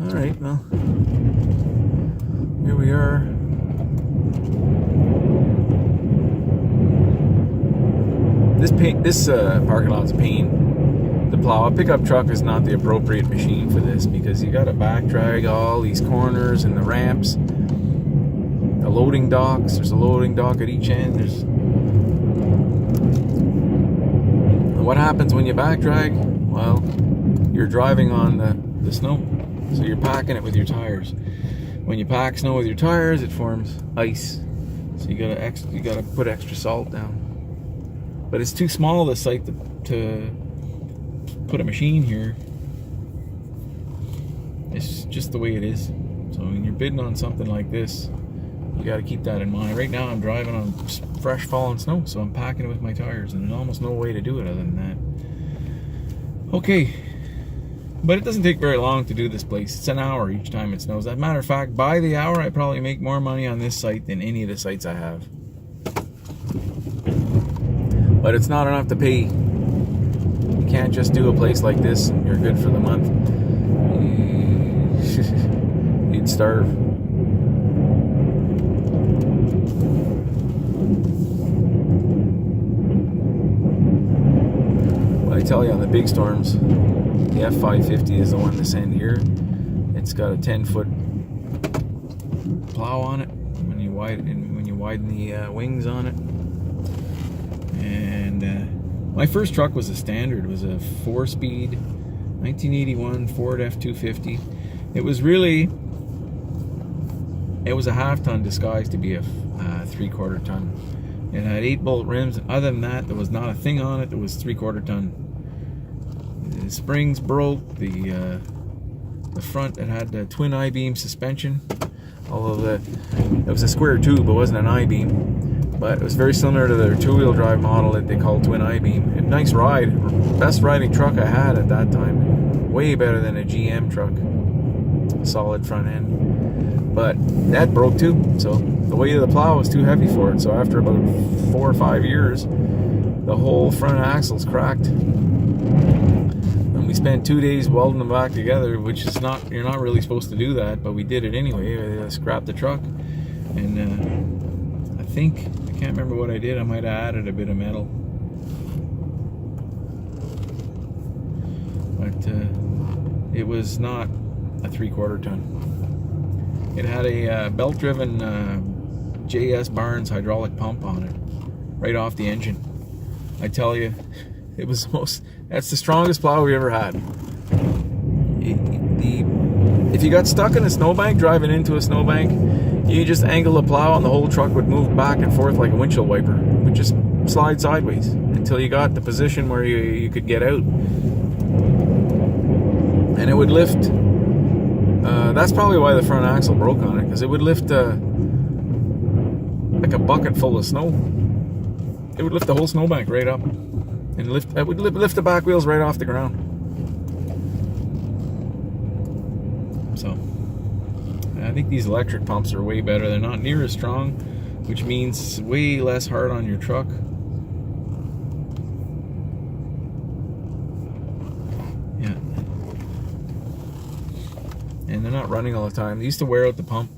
Alright, well, here we are. This parking lot's a pain to plow. A pickup truck is not the appropriate machine for this because you got to back drag all these corners and the ramps, the loading docks. There's a loading dock at each end. What happens when you back drag? Well, you're driving on the snow, so you're packing it with your tires. When you pack snow with your tires, it forms ice, so you gotta put extra salt down. But it's too small, this site, to put a machine here. It's just the way it is. So when you're bidding on something like this, you got to keep that in mind. Right now I'm driving on fresh fallen snow, so I'm packing it with my tires, and there's almost no way to do it other than that. Okay, but it doesn't take very long to do this place. It's an hour each time it snows. As a matter of fact, by the hour I probably make more money on this site than any of the sites I have. But it's not enough to pay. You can't just do a place like this and you're good for the month. You'd starve. Well, I tell you, on the big storms, the F550 is the one to send here. It's got a 10-foot plow on it when you widen the wings on it. And my first truck was a standard. It was a 4-speed 1981 Ford F250. It was a half-ton disguised to be a 3/4 ton. It had 8-bolt rims. Other than that, there was not a thing on it that was 3/4 ton. The springs broke. The front, it had the twin I-beam suspension. Although it was a square tube, it wasn't an I-beam. But it was very similar to their 2-wheel drive model that they called twin I-beam. Nice ride. Best riding truck I had at that time. Way better than a GM truck. Solid front end. But that broke too. So the weight of the plow was too heavy for it. So after about 4 or 5 years, the whole front axle's cracked. And we spent 2 days welding them back together, which is you're not really supposed to do that, but we did it anyway. I scrapped the truck. And I can't remember what I did. I might have added a bit of metal. But it was not a 3/4 ton. It had a belt-driven JS Barnes hydraulic pump on it, right off the engine. I tell you, it was that's the strongest plow we ever had. If you got stuck in a snowbank, driving into a snowbank, you just angle the plow and the whole truck would move back and forth like a windshield wiper. It would just slide sideways until you got the position where you could get out. And it would lift. That's probably why the front axle broke on it, because it would lift like a bucket full of snow. It would lift the whole snowbank right up. And it would lift the back wheels right off the ground. So I think these electric pumps are way better. They're not near as strong, which means it's way less hard on your truck. Yeah. And they're not running all the time. They used to wear out the pump.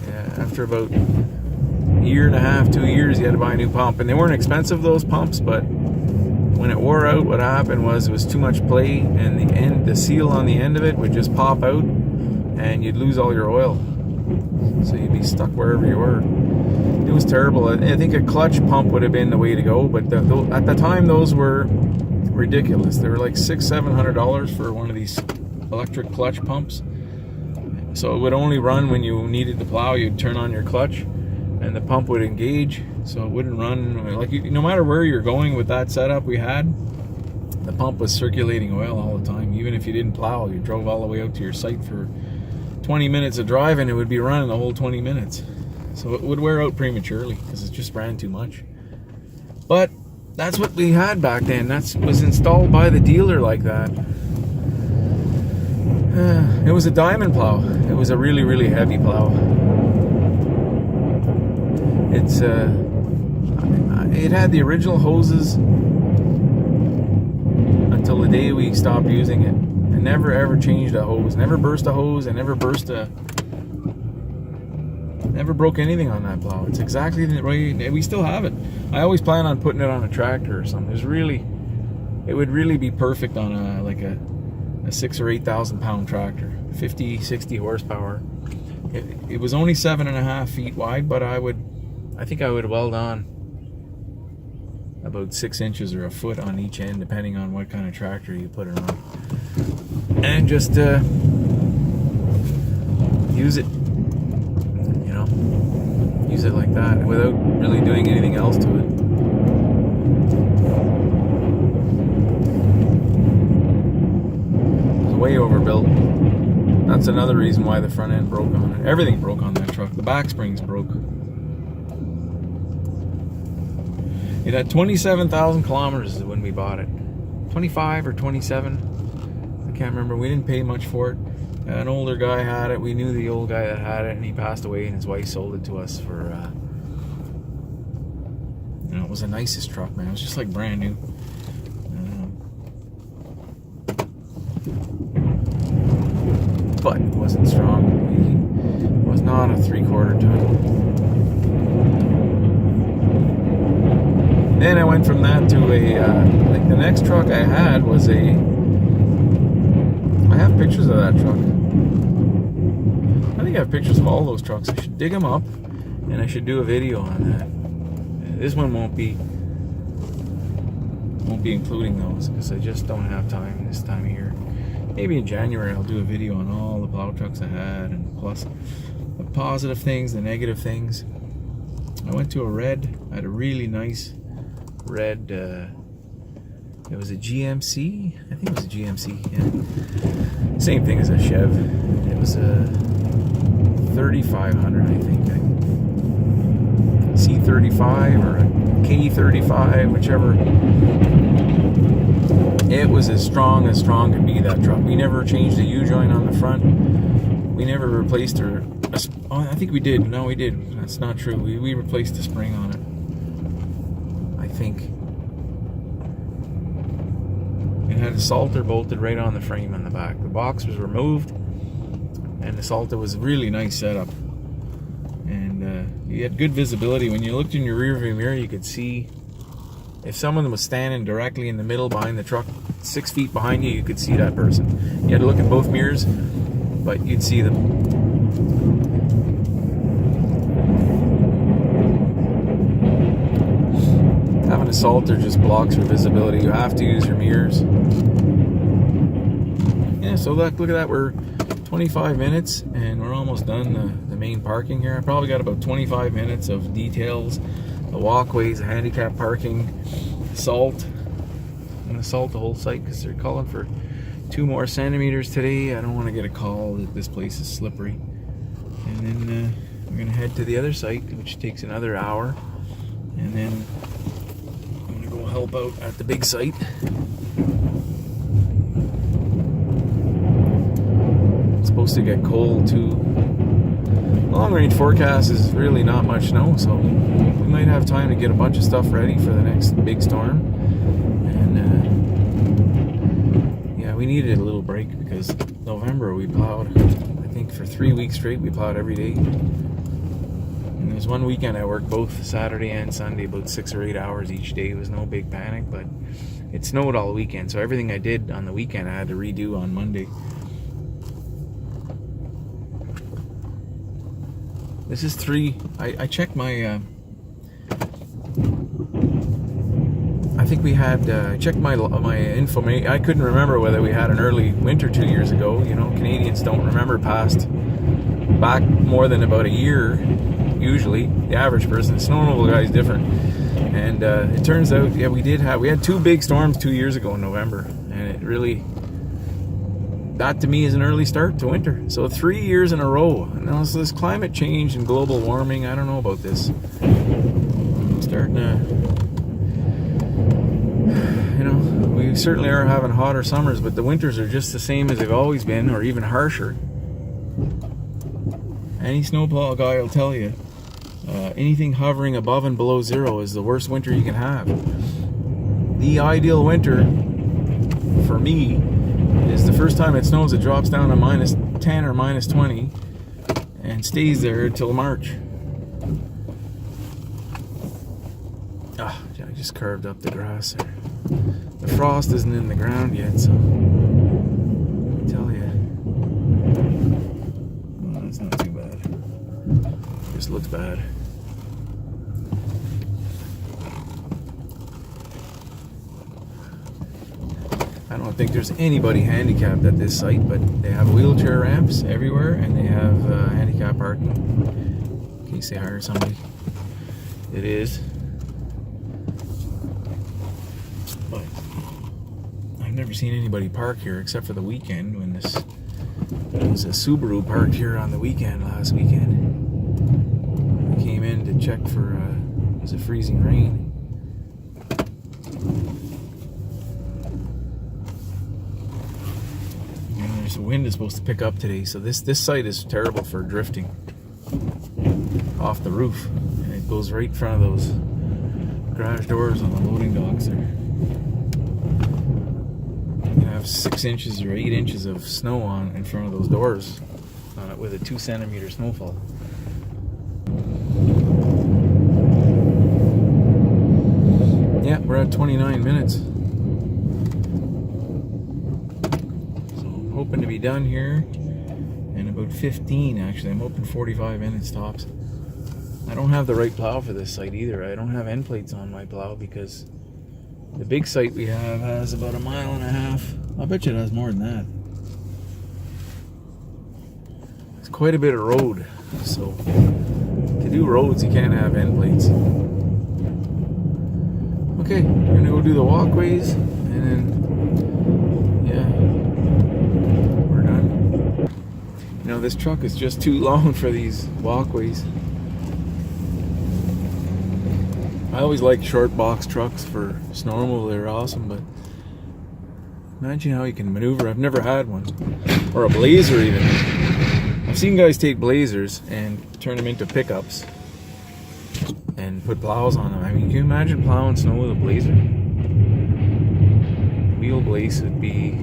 Yeah, after about a year and a half, 2 years, you had to buy a new pump. And they weren't expensive, those pumps, but when it wore out, what happened was it was too much play, and the seal on the end of it would just pop out, and you'd lose all your oil. So you'd be stuck wherever you were. It was terrible. I think a clutch pump would have been the way to go, but at the time those were ridiculous. They were like $600-700 for one of these electric clutch pumps. So it would only run when you needed to plow. You'd turn on your clutch and the pump would engage, so it wouldn't run. Like, no matter where you're going with that setup we had, the pump was circulating oil all the time. Even if you didn't plow, you drove all the way out to your site for 20 minutes of driving, it would be running the whole 20 minutes. So it would wear out prematurely because it just ran too much. But that's what we had back then. That was installed by the dealer like that. It was a diamond plow. It was a really, really heavy plow. It had the original hoses until the day we stopped using it. And never ever changed a hose, never burst a hose, and never broke anything on that plow. It's exactly the way we still have it. I always plan on putting it on a tractor or something. It would really be perfect on a 6,000 or 8,000 pound tractor, 50, 60 horsepower. It was only 7.5 feet wide, but I think I would weld on about 6 inches or a foot on each end, depending on what kind of tractor you put it on, and just use it, use it like that without really doing anything else to it. It's way overbuilt. That's another reason why the front end broke on it. Everything broke on that truck. The back springs broke. It had 27,000 kilometers when we bought it. 25 or 27. I can't remember. We didn't pay much for it. An older guy had it. We knew the old guy that had it, and he passed away, and his wife sold it to us for, it was the nicest truck, man. It was just like brand new. But it wasn't strong. It was not a 3/4 ton. Then I went from that to like the next truck I had was I have pictures of that truck. I think I have pictures of all those trucks. I should dig them up, and I should do a video on that. This one won't be including those because I just don't have time this time of year. Maybe in January I'll do a video on all the plow trucks I had, and plus the positive things, the negative things. I went to I had a really nice red, it was a GMC, I think it was a GMC, yeah. Same thing as a Chev. It was a 3500, I think. C35 or a K35, whichever. It was as strong could be, that truck. We never changed the U-joint on the front. We never replaced I think we did. No, we did. That's not true. We replaced the spring on it, I think. It had a salter bolted right on the frame on the back. The box was removed, and the salter was a really nice setup. And you had good visibility. When you looked in your rear view mirror, you could see if someone was standing directly in the middle behind the truck, 6 feet behind you, you could see that person. You had to look in both mirrors, but you'd see them. Having a salter just blocks your visibility. You have to use your mirrors. Yeah, so look at that. We're 25 minutes and we're almost done the main parking here. I probably got about 25 minutes of details, the walkways, the handicap parking, salt. I'm going to salt the whole site because they're calling for 2 more centimeters today. I don't want to get a call that this place is slippery. And then we're going to head to the other site, which takes another hour. And then I'm going to go help out at the big site. It's supposed to get cold too. Long range forecast is really not much snow, so we might have time to get a bunch of stuff ready for the next big storm. And yeah, we needed a little break because November we plowed, I think for 3 weeks straight we plowed every day. And there's one weekend I worked both Saturday and Sunday, about 6 or 8 hours each day. It was no big panic, but it snowed all weekend, so everything I did on the weekend I had to redo on Monday. This is 3. I checked my. I think we had. I checked my info. I couldn't remember whether we had an early winter 2 years ago. You know, Canadians don't remember back more than about a year. Usually, the average person. The snow removal guy is different. And it turns out, yeah, we had 2 big storms 2 years ago in November, and it really. That to me is an early start to winter. So 3 years in a row. Now, so this climate change and global warming, I don't know about this. I'm starting to, we certainly are having hotter summers, but the winters are just the same as they've always been, or even harsher. Any snowplow guy will tell you, anything hovering above and below 0 is the worst winter you can have. The ideal winter, for me, is the first time it snows, it drops down to -10 or -20 and stays there until March. Ah, I just carved up the grass there. The frost isn't in the ground yet, so I tell you, well, that's not too bad. Just looks bad. I don't think there's anybody handicapped at this site, but they have wheelchair ramps everywhere, and they have handicap parking in case they hire somebody. It is. But I've never seen anybody park here except for the weekend when there was a Subaru parked here on the weekend last weekend. I came in to check for was it freezing rain. The wind is supposed to pick up today, so this site is terrible for drifting off the roof, and it goes right in front of those garage doors on the loading docks there. You have 6 inches or 8 inches of snow on in front of those doors with a 2 centimeter snowfall. Yeah, we're at 29 minutes. Hoping to be done here in about 15. Actually, I'm hoping 45 minutes tops. I don't have the right plow for this site either. I don't have end plates on my plow because the big site we have has about 1.5 miles. I bet you it has more than that. It's quite a bit of road, so to do roads you can't have end plates. Okay, we're gonna go do the walkways and then you know, this truck is just too long for these walkways. I always like short box trucks for snow removal. They're awesome, but imagine how you can maneuver. I've never had one. Or a blazer even. I've seen guys take blazers and turn them into pickups and put plows on them. I mean, can you imagine plowing snow with a blazer? Wheelbase would be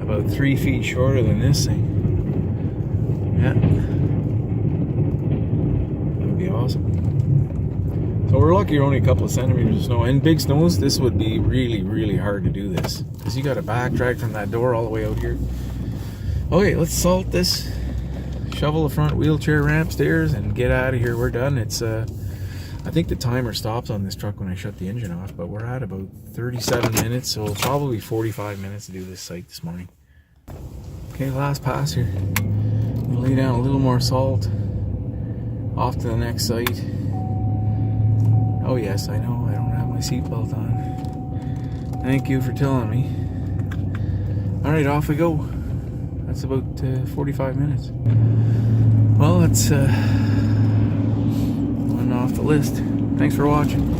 about 3 feet shorter than this thing. Yeah, that would be awesome. So we're lucky you're only a couple of centimeters of snow. In big snows, this would be really, really hard to do this because you got to backtrack from that door all the way out here. Okay, let's salt this, shovel the front wheelchair ramp stairs, and get out of here. We're done. It's I think the timer stops on this truck when I shut the engine off, but we're at about 37 minutes, so probably 45 minutes to do this site this morning. Okay, last pass here. We'll lay down a little more salt. Off to the next site. Oh yes, I know, I don't have my seatbelt on. Thank you for telling me. Alright, off we go. That's about 45 minutes. Well, that's one off the list. Thanks for watching.